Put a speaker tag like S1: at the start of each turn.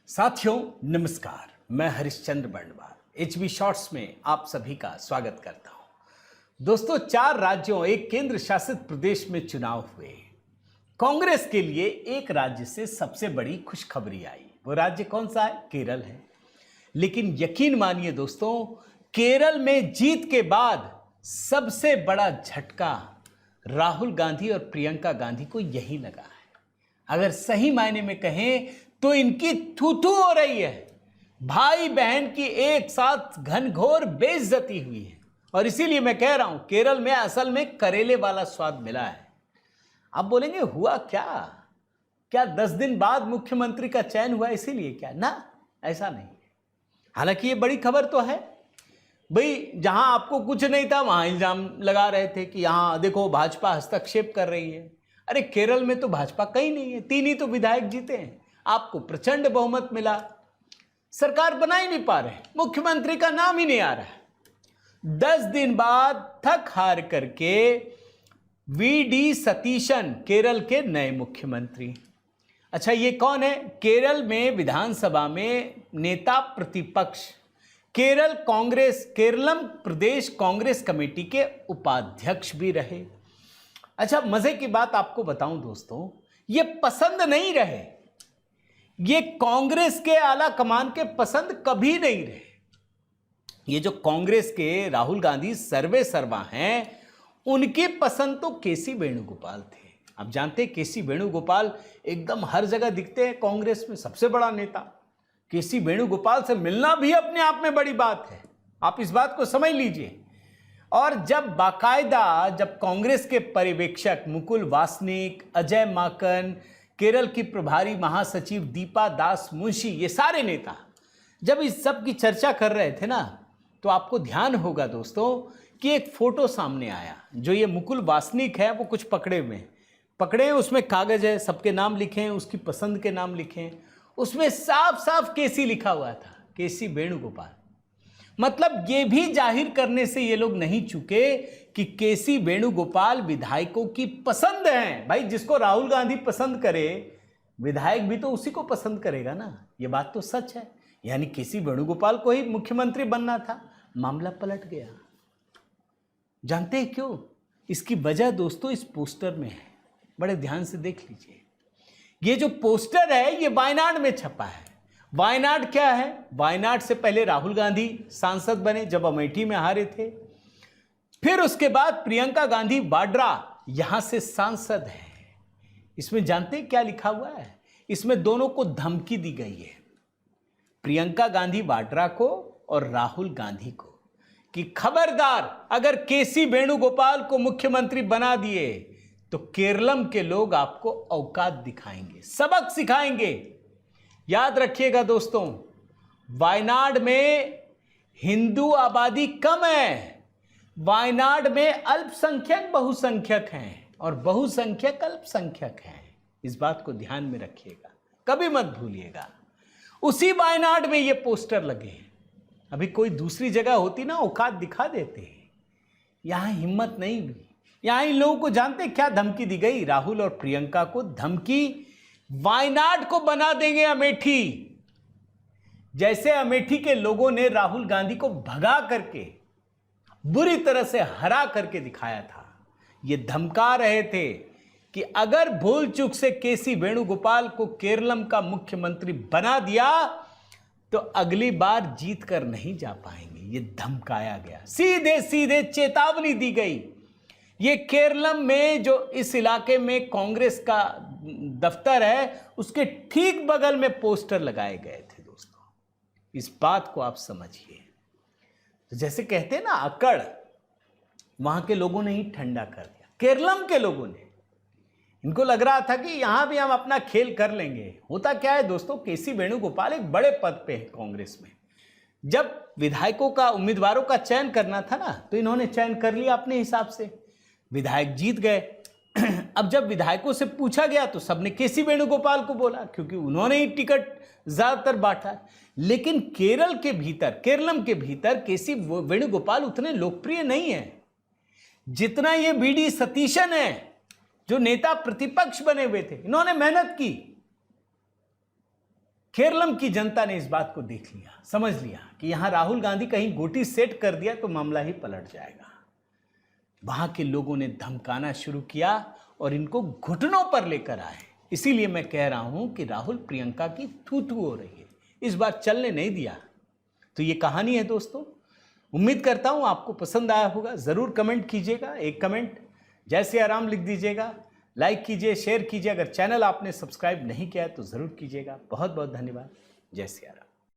S1: साथियों नमस्कार, मैं हरिश्चंद्र बंडवार एचबी शॉर्ट्स में आप सभी का स्वागत करता हूं। दोस्तों, 4 राज्यों एक केंद्र शासित प्रदेश में चुनाव हुए। कांग्रेस के लिए एक राज्य से सबसे बड़ी खुशखबरी आई। वो राज्य कौन सा है? केरल है। लेकिन यकीन मानिए दोस्तों, केरल में जीत के बाद सबसे बड़ा झटका राहुल गांधी और प्रियंका गांधी को यही लगा है। अगर सही मायने में कहें तो इनकी थू-थू हो रही है। भाई बहन की एक साथ घनघोर बेइज्जती हुई है। और इसीलिए मैं कह रहा हूं, केरल में असल में करेले वाला स्वाद मिला है। आप बोलेंगे हुआ क्या? क्या 10 दिन बाद मुख्यमंत्री का चयन हुआ इसीलिए? क्या ना, ऐसा नहीं है। हालांकि ये बड़ी खबर तो है भाई। जहां आपको कुछ नहीं था वहां इल्जाम लगा रहे थे कि यहां देखो भाजपा हस्तक्षेप कर रही है। अरे केरल में तो भाजपा कहीं नहीं है, 3 ही तो विधायक जीते हैं। आपको प्रचंड बहुमत मिला, सरकार बना ही नहीं पा रहे, मुख्यमंत्री का नाम ही नहीं आ रहा है। 10 दिन बाद थक हार करके वीडी सतीशन केरल के नए मुख्यमंत्री। अच्छा, ये कौन है? केरल में विधानसभा में नेता प्रतिपक्ष, केरलम प्रदेश कांग्रेस कमेटी के उपाध्यक्ष भी रहे। अच्छा, मजे की बात आपको बताऊं दोस्तों, ये पसंद नहीं रहे, ये कांग्रेस के आला कमान के पसंद कभी नहीं रहे। ये जो कांग्रेस के राहुल गांधी सर्वे सर्वा हैं, उनकी पसंद तो केसी वेणुगोपाल थे। आप जानते हैं केसी वेणुगोपाल एकदम हर जगह दिखते हैं कांग्रेस में, सबसे बड़ा नेता। केसी वेणुगोपाल से मिलना भी अपने आप में बड़ी बात है, आप इस बात को समझ लीजिए। और जब कांग्रेस के पर्यवेक्षक मुकुल वासनिक, अजय माकन, केरल की प्रभारी महासचिव दीपा दास मुंशी, ये सारे नेता जब इस सब की चर्चा कर रहे थे ना, तो आपको ध्यान होगा दोस्तों कि एक फोटो सामने आया। जो ये मुकुल वासनिक है वो कुछ पकड़े हैं, उसमें कागज है, सबके नाम लिखे हैं, उसकी पसंद के नाम लिखे हैं। उसमें साफ साफ केसी लिखा हुआ था, केसी वेणुगोपाल। मतलब ये भी जाहिर करने से ये लोग नहीं चुके कि केसी वेणुगोपाल विधायकों की पसंद है। भाई, जिसको राहुल गांधी पसंद करे, विधायक भी तो उसी को पसंद करेगा ना। ये बात तो सच है। यानी केसी वेणुगोपाल को ही मुख्यमंत्री बनना था, मामला पलट गया। जानते हैं क्यों? इसकी वजह दोस्तों इस पोस्टर में है, बड़े ध्यान से देख लीजिए। ये जो पोस्टर है ये वायनाड में छपा है। वायनाड क्या है? वायनाड से पहले राहुल गांधी सांसद बने जब अमेठी में हारे थे। फिर उसके बाद प्रियंका गांधी वाड्रा यहां से सांसद है। इसमें जानते हैं क्या लिखा हुआ है? इसमें दोनों को धमकी दी गई है, प्रियंका गांधी वाड्रा को और राहुल गांधी को, कि खबरदार, अगर केसी वेणुगोपाल को मुख्यमंत्री बना दिए तो केरलम के लोग आपको औकात दिखाएंगे, सबक सिखाएंगे। याद रखिएगा दोस्तों, वायनाड में हिंदू आबादी कम है, वायनाड में अल्पसंख्यक बहुसंख्यक हैं और बहुसंख्यक अल्पसंख्यक हैं। इस बात को ध्यान में रखिएगा, कभी मत भूलिएगा। उसी वायनाड में ये पोस्टर लगे हैं। अभी कोई दूसरी जगह होती ना, औकात दिखा देते हैं। यहां हिम्मत नहीं हुई। यहां इन लोगों को जानते क्या धमकी दी गई? राहुल और प्रियंका को धमकी, वायनाड को बना देंगे अमेठी। जैसे अमेठी के लोगों ने राहुल गांधी को भगा करके, बुरी तरह से हरा करके दिखाया था। ये धमका रहे थे कि अगर भूल चूक से केसी वेणुगोपाल को केरलम का मुख्यमंत्री बना दिया तो अगली बार जीत कर नहीं जा पाएंगे। ये धमकाया गया, सीधे सीधे चेतावनी दी गई। ये केरलम में जो इस इलाके में कांग्रेस का दफ्तर है, उसके ठीक बगल में पोस्टर लगाए गए थे दोस्तों। इस बात को आप समझिए। तो जैसे कहते हैं ना, अकड़, वहां के लोगों ने ही ठंडा कर दिया, केरलम के लोगों ने। इनको लग रहा था कि यहां भी हम अपना खेल कर लेंगे। होता क्या है दोस्तों, केसी वेणुगोपाल एक बड़े पद पे है कांग्रेस में। जब विधायकों का, उम्मीदवारों का चयन करना था ना, तो इन्होंने चयन कर लिया अपने हिसाब से, विधायक जीत गए। अब जब विधायकों से पूछा गया तो सबने केसी वेणुगोपाल को बोला, क्योंकि उन्होंने ही टिकट ज्यादातर बांटा। लेकिन केरलम के भीतर केसी वेणुगोपाल उतने लोकप्रिय नहीं है जितना ये वीडी सतीशन है, जो नेता प्रतिपक्ष बने हुए थे। इन्होंने मेहनत की, केरलम की जनता ने इस बात को देख लिया, समझ लिया कि यहां राहुल गांधी कहीं गोटी सेट कर दिया तो मामला ही पलट जाएगा। वहां के लोगों ने धमकाना शुरू किया और इनको घुटनों पर लेकर आए। इसीलिए मैं कह रहा हूं कि राहुल प्रियंका की थू थू हो रही है, इस बार चलने नहीं दिया। तो ये कहानी है दोस्तों, उम्मीद करता हूं आपको पसंद आया होगा। जरूर कमेंट कीजिएगा, एक कमेंट जय सिया राम लिख दीजिएगा, लाइक कीजिए, शेयर कीजिए। अगर चैनल आपने सब्सक्राइब नहीं किया है तो जरूर कीजिएगा। बहुत बहुत धन्यवाद। जय सिया राम।